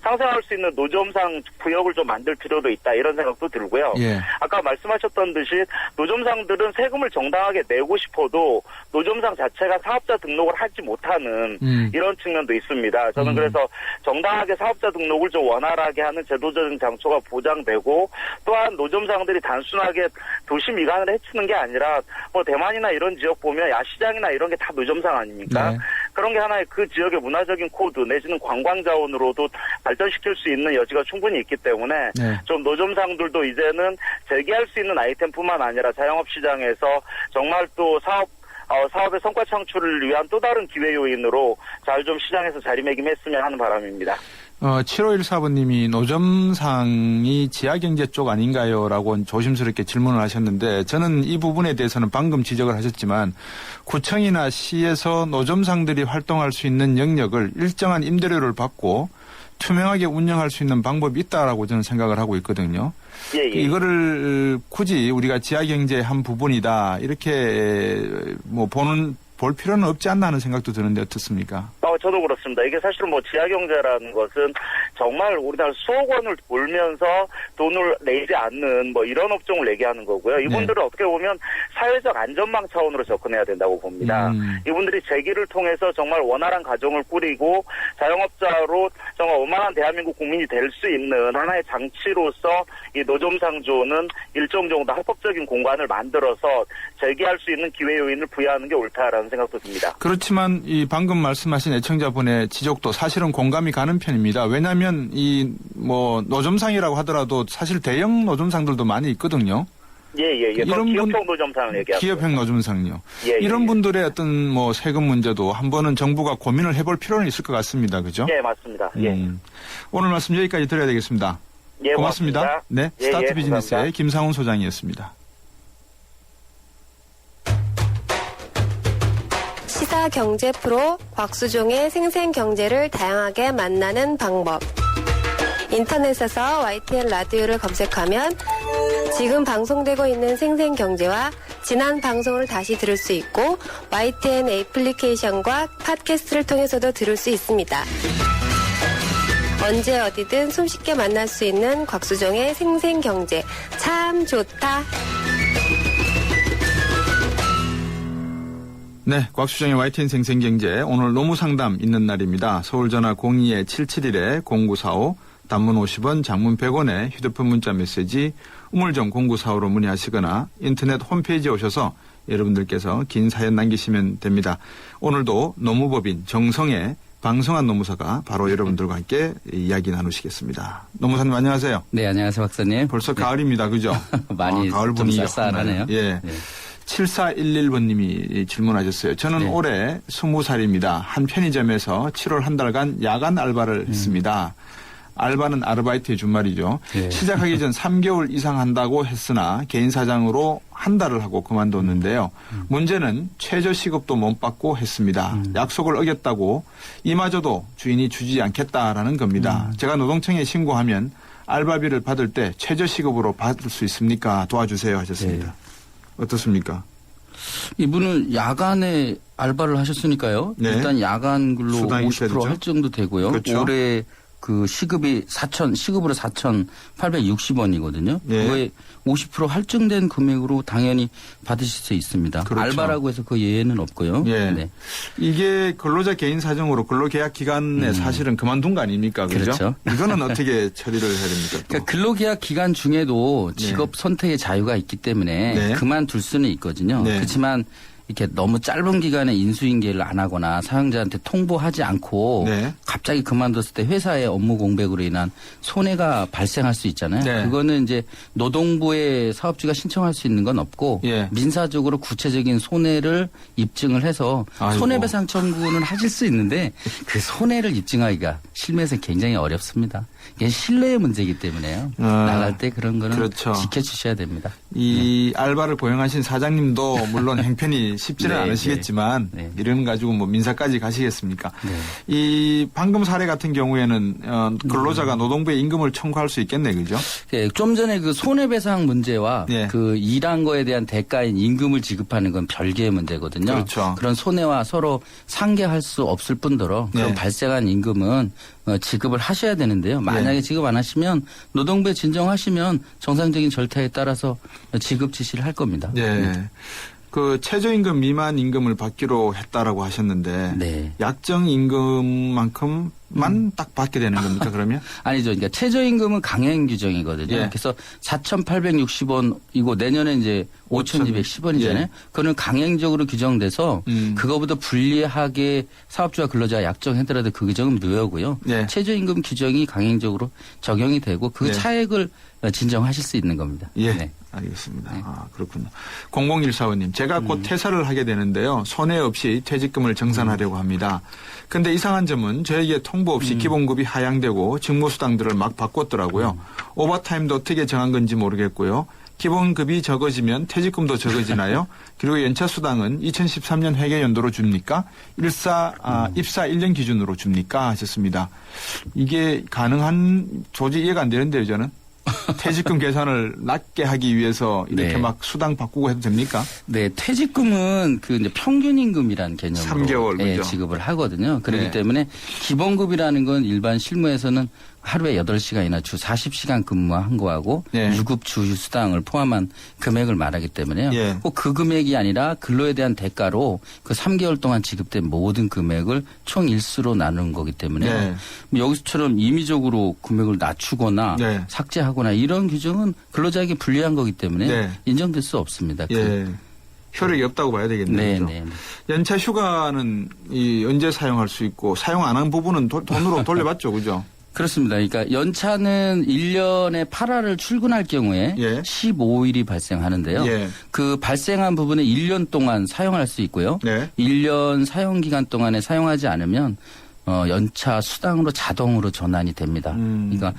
상생할 수 있는 노점상 구역을 좀 만들 필요도 있다 이런 생각도 들고요. 예. 아까 말씀하셨던 듯이 노점상들은 세금을 정당하게 내고 싶어도 노점상 자체가 사업자 등록을 하지 못하는 이런 측면도 있습니다. 저는 그래서 정당하게 사업자 등록을 좀 원활하게 하는 제도적인 장초가 보장되고 또한 노점상들이 단순하게 도시 미관을 해치는 게 아니라 뭐 대만이나 이런 지역 보면 야시장이나 이런 게 다 노점상 아닙니까? 네. 그런 게 하나의 그 지역의 문화적인 코드 내지는 관광 자원으로도 발전시킬 수 있는 여지가 충분히 있기 때문에 네. 좀 노점상들도 이제는 재기할 수 있는 아이템뿐만 아니라 자영업 시장에서 정말 또 사업의 성과 창출을 위한 또 다른 기회 요인으로 잘 좀 시장에서 자리매김했으면 하는 바람입니다. 7514번님이 노점상이 지하경제 쪽 아닌가요? 라고 조심스럽게 질문을 하셨는데 저는 이 부분에 대해서는 방금 지적을 하셨지만 구청이나 시에서 노점상들이 활동할 수 있는 영역을 일정한 임대료를 받고 투명하게 운영할 수 있는 방법이 있다라고 저는 생각을 하고 있거든요. 예. 이거를 굳이 우리가 지하경제의 한 부분이다 이렇게 뭐 볼 필요는 없지 않나 하는 생각도 드는데 어떻습니까? 저도 그렇습니다. 이게 사실은 뭐 지하경제라는 것은 정말 우리나라 수억 원을 벌면서 돈을 내지 않는 뭐 이런 업종을 얘기하는 거고요. 이분들은 네. 어떻게 보면 사회적 안전망 차원으로 접근해야 된다고 봅니다. 이분들이 재기를 통해서 정말 원활한 가정을 꾸리고 자영업자로 정말 원만한 대한민국 국민이 될 수 있는 하나의 장치로서 이 노점상조는 일정 정도 합법적인 공간을 만들어서 재기할 수 있는 기회 요인을 부여하는 게 옳다라는 생각도 듭니다. 그렇지만 이 방금 말씀하신 애청자분의 지적도 사실은 공감이 가는 편입니다. 왜냐하면 이 뭐 노점상이라고 하더라도 사실 대형 노점상들도 많이 있거든요. 예. 이런 기업형 노점상을 얘기하죠. 기업형 노점상요. 예. 이런 분들의 어떤 뭐 세금 문제도 한번은 정부가 고민을 해볼 필요는 있을 것 같습니다. 그죠? 예, 맞습니다. 예. 오늘 말씀 여기까지 드려야 되겠습니다. 예, 고맙습니다. 고맙습니다. 네, 예, 스타트 예, 비즈니스의 감사합니다. 김상훈 소장이었습니다. 시사 경제 프로 곽수종의 생생경제를 다양하게 만나는 방법. 인터넷에서 YTN 라디오를 검색하면 지금 방송되고 있는 생생경제와 지난 방송을 다시 들을 수 있고 YTN 애플리케이션과 팟캐스트를 통해서도 들을 수 있습니다. 언제 어디든 손쉽게 만날 수 있는 곽수종의 생생경제 참 좋다. 네, 곽수정의 YTN 생생경제 오늘 노무상담 있는 날입니다. 서울전화 02-771-0945 단문 50원, 장문 100원에 휴대폰 문자 메시지 우물정 0945로 문의하시거나 인터넷 홈페이지에 오셔서 여러분들께서 긴 사연 남기시면 됩니다. 오늘도 노무법인 정성의 방성한 노무사가 바로 여러분들과 함께 이야기 나누시겠습니다. 노무사님 안녕하세요. 네, 안녕하세요, 박사님. 벌써 가을입니다. 그죠? 많이 가을 좀 분위기가 쌀쌀하네요. 예. 네. 7411번님이 질문하셨어요. 저는 네. 올해 20살입니다. 한 편의점에서 7월 한 달간 야간 알바를 했습니다. 알바는 아르바이트의 준말이죠. 네. 시작하기 전 3개월 이상 한다고 했으나 개인 사장으로 한 달을 하고 그만뒀는데요. 문제는 최저 시급도 못 받고 했습니다. 약속을 어겼다고 이마저도 주인이 주지 않겠다라는 겁니다. 제가 노동청에 신고하면 알바비를 받을 때 최저 시급으로 받을 수 있습니까? 도와주세요 하셨습니다. 네. 어떻습니까? 이분은 야간에 알바를 하셨으니까요. 네. 일단 야간 근로 수당이 있어야 50% 할 되죠? 정도 되고요. 그렇죠. 올해 그 시급이 시급으로 4,860원이거든요. 네. 그거에 50% 할증된 금액으로 당연히 받으실 수 있습니다. 그렇죠. 알바라고 해서 그 예외는 없고요. 예. 네. 이게 근로자 개인 사정으로 근로계약 기간에 사실은 그만둔 거 아닙니까? 그죠? 그렇죠. 이거는 어떻게 처리를 해야 됩니까? 또? 그러니까 근로계약 기간 중에도 직업 선택의 자유가 있기 때문에 네. 그만둘 수는 있거든요. 네. 그렇지만 이렇게 너무 짧은 기간에 인수인계를 안 하거나 사용자한테 통보하지 않고 네. 갑자기 그만뒀을 때 회사의 업무 공백으로 인한 손해가 발생할 수 있잖아요. 네. 그거는 이제 노동부에 사업주가 신청할 수 있는 건 없고 예. 민사적으로 구체적인 손해를 입증을 해서 아이고. 손해배상 청구는 하실 수 있는데 그 손해를 입증하기가 실무에서 굉장히 어렵습니다. 이게 신뢰의 문제이기 때문에요. 나갈 때 그런 거는 그렇죠. 지켜주셔야 됩니다. 이 알바를 고용하신 사장님도 물론 형편이 쉽지는 네, 않으시겠지만 네. 이런 가지고 뭐 민사까지 가시겠습니까? 네. 이 방금 사례 같은 경우에는 근로자가 노동부에 임금을 청구할 수 있겠네, 그죠? 예, 좀 전에 그 손해배상 문제와 예. 그 일한 거에 대한 대가인 임금을 지급하는 건 별개의 문제거든요. 그렇죠. 그런 손해와 서로 상계할 수 없을 뿐더러 그런 네. 발생한 임금은 지급을 하셔야 되는데요. 만약에 예. 지급 안 하시면 노동부에 진정하시면 정상적인 절차에 따라서 지급 지시를 할 겁니다. 네. 그 최저임금 미만 임금을 받기로 했다라고 하셨는데 네. 약정 임금만큼만 딱 받게 되는 겁니까, 그러면? 아니죠. 그러니까 최저임금은 강행 규정이거든요. 예. 그래서 4,860원이고 내년에 이제 5,210원이잖아요. 예. 그거는 강행적으로 규정돼서 그거보다 불리하게 사업주와 근로자가 약정하더라도 그 규정은 무효고요. 예. 최저임금 규정이 강행적으로 적용이 되고 그 예. 차액을 진정하실 수 있는 겁니다. 예. 네. 알겠습니다. 아, 그렇군요. 0014호님, 제가 곧 퇴사를 하게 되는데요. 손해 없이 퇴직금을 정산하려고 합니다. 근데 이상한 점은 저에게 통보 없이 기본급이 하향되고 직무수당들을 막 바꿨더라고요. 오버타임도 어떻게 정한 건지 모르겠고요. 기본급이 적어지면 퇴직금도 적어지나요? 그리고 연차수당은 2013년 회계연도로 줍니까? 입사 1년 기준으로 줍니까? 하셨습니다. 이게 가능한 도저히 이해가 안 되는데요, 저는. 퇴직금 계산을 낮게 하기 위해서 이렇게 네. 막 수당 바꾸고 해도 됩니까? 네, 퇴직금은 그 이제 평균임금이라는 개념으로 3개월, 예, 그죠? 지급을 하거든요. 그렇기 네. 때문에 기본급이라는 건 일반 실무에서는 하루에 8시간이나 주 40시간 근무한 거하고 네. 유급 주휴 수당을 포함한 금액을 말하기 때문에요. 예. 꼭 그 금액이 아니라 근로에 대한 대가로 그 3개월 동안 지급된 모든 금액을 총 일수로 나누는 거기 때문에 네. 여기서처럼 임의적으로 금액을 낮추거나 네. 삭제하거나 이런 규정은 근로자에게 불리한 거기 때문에 네. 인정될 수 없습니다. 예. 효력이 없다고 봐야 되겠네요. 네, 그죠? 네. 연차 휴가는 언제 사용할 수 있고 사용 안 한 부분은 돈으로 돌려받죠, 그죠? 그렇습니다. 그러니까 연차는 1년에 8화를 출근할 경우에 예. 15일이 발생하는데요. 예. 그 발생한 부분은 1년 동안 사용할 수 있고요. 네. 1년 사용 기간 동안에 사용하지 않으면 연차 수당으로 자동으로 전환이 됩니다. 그러니까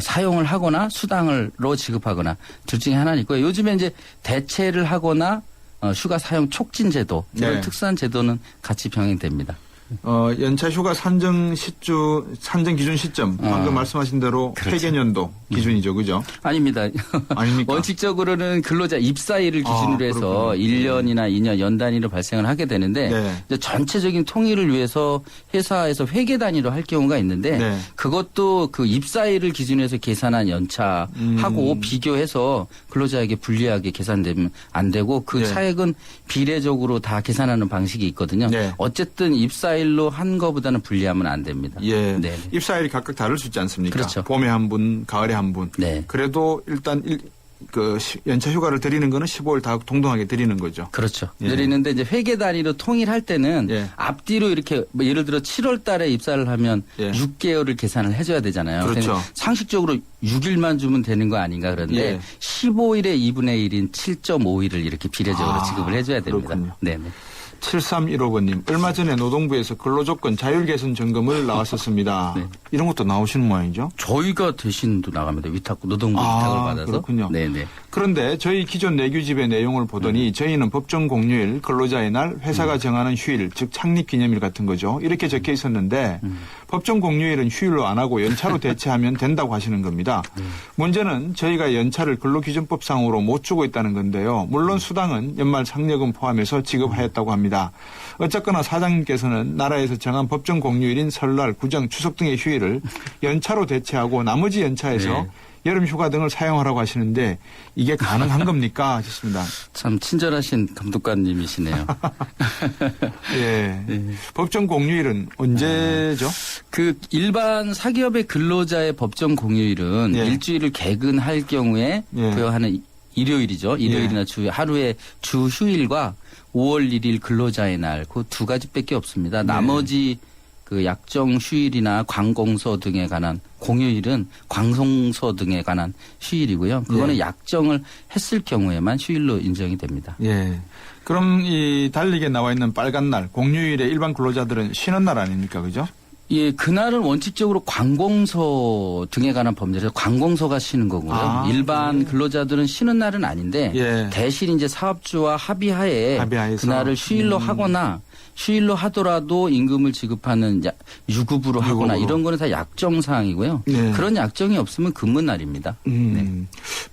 사용을 하거나 수당으로 지급하거나 둘 중에 하나는 있고요. 요즘에 이제 대체를 하거나 휴가 사용 촉진 제도 이런 네. 특수한 제도는 같이 병행됩니다. 연차 휴가 산정 기준 시점 방금 말씀하신 대로 그렇죠. 회계연도 기준이죠, 그죠? 아닙니다. 아닙니까? 원칙적으로는 근로자 입사일을 기준으로 해서 그렇군요. 1년이나 2년 연 단위로 발생을 하게 되는데 네. 이제 전체적인 통일을 위해서 회사에서 회계 단위로 할 경우가 있는데 네. 그것도 그 입사일을 기준으로 해서 계산한 연차하고 비교해서 근로자에게 불리하게 계산되면 안 되고 그 네. 차액은 비례적으로 다 계산하는 방식이 있거든요. 네. 어쨌든 입사일로 한 거보다는 불리하면 안 됩니다. 예. 네. 입사일이 각각 다를 수 있지 않습니까? 그렇죠. 봄에 한 분, 가을에 한 분. 네. 그래도 일단 연차 휴가를 드리는 거는 15일 다 동등하게 드리는 거죠. 그렇죠. 예. 드리는데 이제 회계 단위로 통일할 때는 예. 앞뒤로 이렇게 뭐 예를 들어 7월 달에 입사를 하면 예. 6개월을 계산을 해줘야 되잖아요. 그렇죠. 그래서 상식적으로 6일만 주면 되는 거 아닌가 그런데 예. 15일에 2분의 1인 7.5일을 이렇게 비례적으로 지급을 해줘야 됩니다. 그렇군요. 네네. 7315번님, 얼마 전에 노동부에서 근로조건 자율 개선 점검을 나왔었습니다. 네. 이런 것도 나오시는 모양이죠? 저희가 대신도 나갑니다. 노동부 위탁을 받아서. 그렇군요. 네네. 그런데 저희 기존 내규집의 내용을 보더니 저희는 법정 공휴일, 근로자의 날, 회사가 정하는 휴일, 즉 창립 기념일 같은 거죠. 이렇게 적혀 있었는데 법정 공휴일은 휴일로 안 하고 연차로 대체하면 된다고 하시는 겁니다. 문제는 저희가 연차를 근로기준법상으로 못 주고 있다는 건데요. 물론 수당은 연말 상여금 포함해서 지급하였다고 합니다. 어쨌거나 사장님께서는 나라에서 정한 법정 공휴일인 설날, 구정, 추석 등의 휴일을 연차로 대체하고 나머지 연차에서 네. 여름 휴가 등을 사용하라고 하시는데 이게 가능한 겁니까? 하셨습니다. 참 친절하신 감독관님이시네요. 예. 네. 법정 공휴일은 언제죠? 그 일반 사기업의 근로자의 법정 공휴일은 예. 일주일을 개근할 경우에 예. 부여하는 일요일이죠. 일요일이나 하루에 주 휴일과 5월 1일 근로자의 날, 그 두 가지밖에 없습니다. 나머지 그 약정 휴일이나 관공서 등에 관한 공휴일은 관공서 등에 관한 휴일이고요. 그거는 약정을 했을 경우에만 휴일로 인정이 됩니다. 예. 그럼 이 달리기에 나와 있는 빨간 날, 공휴일에 일반 근로자들은 쉬는 날 아닙니까? 그죠? 예, 그날은 원칙적으로 관공서 등에 관한 범죄에서 관공서가 쉬는 거고요. 일반 근로자들은 쉬는 날은 아닌데 대신 이제 사업주와 합의하에 그날을 휴일로 하거나 휴일로 하더라도 임금을 지급하는 유급으로 하거나 이런 거는 다 약정 사항이고요. 그런 약정이 없으면 근무 날입니다.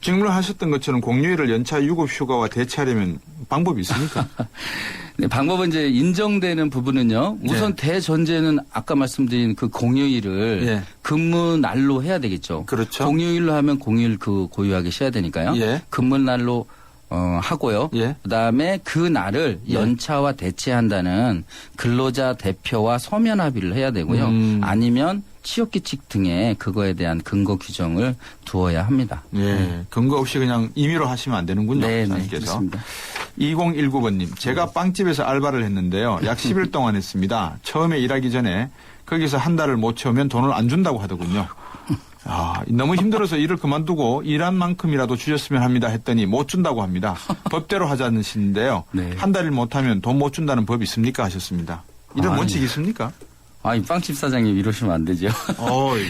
질문을 하셨던 것처럼 공휴일을 연차 유급 휴가와 대체하려면 방법이 있습니까? 네, 방법은 이제 인정되는 부분은요. 우선 대전제는 아까 말씀드린 그 공휴일을 근무 날로 해야 되겠죠. 그렇죠. 공휴일로 하면 공휴일 그 고유하게 쉬어야 되니까요. 근무 날로 하고요. 그다음에 그 날을 연차와 대체한다는 근로자 대표와 서면 합의를 해야 되고요. 아니면 취업규칙 등에 그거에 대한 근거 규정을 두어야 합니다. 근거 없이 그냥 임의로 하시면 안 되는군요. 네, 그렇습니다. 2019번님, 제가 빵집에서 알바를 했는데요. 약 10일 동안 했습니다. 처음에 일하기 전에 거기서 한 달을 못 채우면 돈을 안 준다고 하더군요. 너무 힘들어서 일을 그만두고 일한 만큼이라도 주셨으면 합니다 했더니 못 준다고 합니다. 법대로 하자는 시인데요. 한 달을 못하면 돈 못 준다는 법이 있습니까 하셨습니다. 이런 원칙이 있습니까? 이 빵집 사장님 이러시면 안 되죠.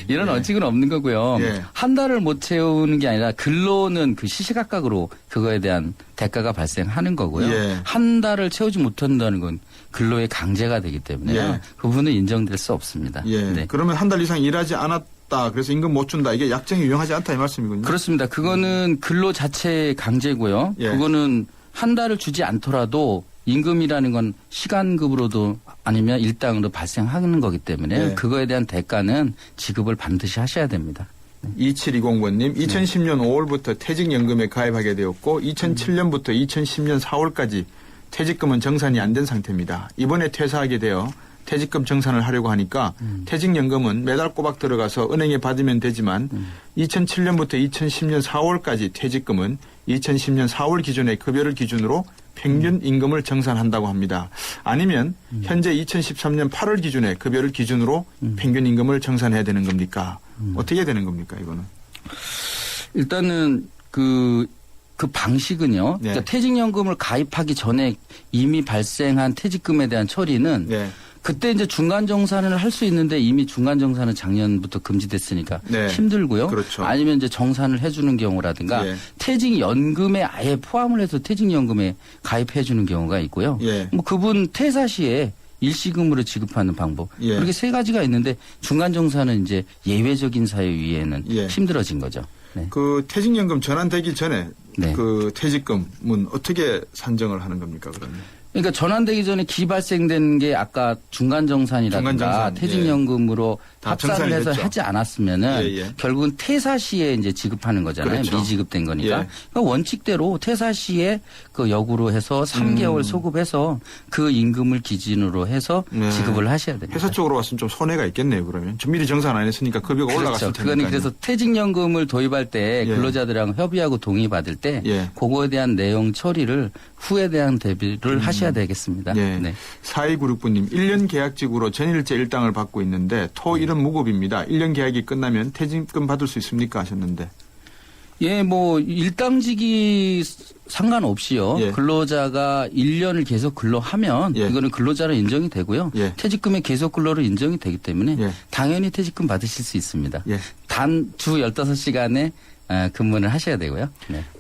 이런 원칙은 없는 거고요. 한 달을 못 채우는 게 아니라 근로는 그 시시각각으로 그거에 대한 대가가 발생하는 거고요. 한 달을 채우지 못한다는 건 근로의 강제가 되기 때문에 그 부분은 인정될 수 없습니다. 그러면 한 달 이상 일하지 않았다. 그래서 임금 못 준다. 이게 약정이 유용하지 않다 이 말씀이군요. 그렇습니다. 그거는 근로 자체의 강제고요. 그거는 한 달을 주지 않더라도 임금이라는 건 시간급으로도 아니면 일당으로 발생하는 거기 때문에 그거에 대한 대가는 지급을 반드시 하셔야 됩니다. 2720번님, 2010년 5월부터 퇴직연금에 가입하게 되었고 2007년부터 2010년 4월까지 퇴직금은 정산이 안 된 상태입니다. 이번에 퇴사하게 되어 퇴직금 정산을 하려고 하니까 퇴직연금은 매달 꼬박 들어가서 은행에 받으면 되지만 2007년부터 2010년 4월까지 퇴직금은 2010년 4월 기준의 급여를 기준으로 평균 임금을 정산한다고 합니다. 아니면 현재 2013년 8월 기준의 급여를 기준으로 평균 임금을 정산해야 되는 겁니까? 어떻게 되는 겁니까, 이거는? 일단은 그 방식은요. 그러니까 퇴직연금을 가입하기 전에 이미 발생한 퇴직금에 대한 처리는 그때 이제 중간정산을 할 수 있는데 이미 중간정산은 작년부터 금지됐으니까 힘들고요. 아니면 이제 정산을 해주는 경우라든가 퇴직연금에 아예 포함을 해서 퇴직연금에 가입해주는 경우가 있고요. 뭐 그분 퇴사 시에 일시금으로 지급하는 방법. 이렇게 세 가지가 있는데 중간정산은 이제 예외적인 사유 위에는 힘들어진 거죠. 그 퇴직연금 전환되기 전에 그 퇴직금은 어떻게 산정을 하는 겁니까, 그러면? 그러니까 전환되기 전에 기발생된 게 아까 중간정산이라든가 퇴직연금으로 합산을 해서 하지 않았으면은 결국은 퇴사 시에 이제 지급하는 거잖아요. 미지급된 거니까. 그러니까 원칙대로 퇴사 시에 그 역으로 해서 3개월 소급해서 그 임금을 기준으로 해서 지급을 하셔야 됩니다. 회사 쪽으로 왔으면 좀 손해가 있겠네요, 그러면. 미리 정산 안 했으니까 급여가 올라갔을 테니까. 그거는 그래서 퇴직연금을 도입할 때 근로자들이랑 협의하고 동의받을 때 그거에 대한 내용 처리를 후에 대한 대비를 하셔야 되겠습니다. 4296번님, 1년 계약직으로 전일제 일당을 받고 있는데 토1은 무급입니다. 1년 계약이 끝나면 퇴직금 받을 수 있습니까 하셨는데. 뭐 일당직이 상관없이요. 근로자가 1년을 계속 근로하면 이거는 근로자로 인정이 되고요. 퇴직금이 계속 근로로 인정이 되기 때문에 당연히 퇴직금 받으실 수 있습니다. 단 주 15시간에 근무를 하셔야 되고요.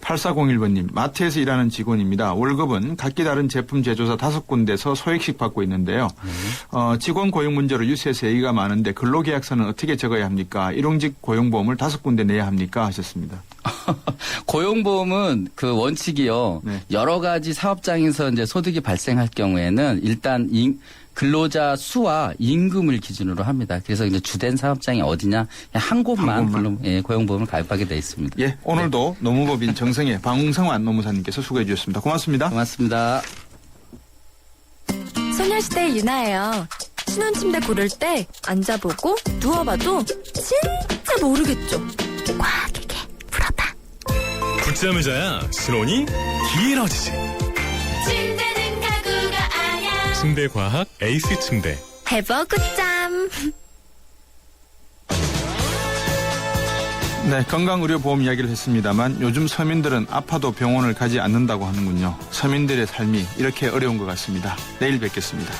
8401번님, 마트에서 일하는 직원입니다. 월급은 각기 다른 제품 제조사 5군데서 소액씩 받고 있는데요. 직원 고용 문제로 유세에서 얘기가 많은데 근로계약서는 어떻게 적어야 합니까? 일용직 고용보험을 5군데 내야 합니까? 하셨습니다. 고용보험은 그 원칙이요. 여러 가지 사업장에서 이제 소득이 발생할 경우에는 일단 근로자 수와 임금을 기준으로 합니다. 그래서 이제 주된 사업장이 어디냐 한 곳만 고용보험을 가입하게 돼 있습니다. 오늘도 노무법인 정성의 방웅성환 노무사님께서 수고해 주셨습니다. 고맙습니다. 고맙습니다. 소녀시대 유나예요. 신혼침대 고를 때 앉아보고 누워봐도 진짜 모르겠죠. 꽉 이렇게 풀어봐. 늦잠을 자야 신혼이 길어지지. 침대는 가구가 아냐. 침대 과학 에이스 침대. 해버 굿잠. 네, 건강의료보험 이야기를 했습니다만 요즘 서민들은 아파도 병원을 가지 않는다고 하는군요. 서민들의 삶이 이렇게 어려운 것 같습니다. 내일 뵙겠습니다.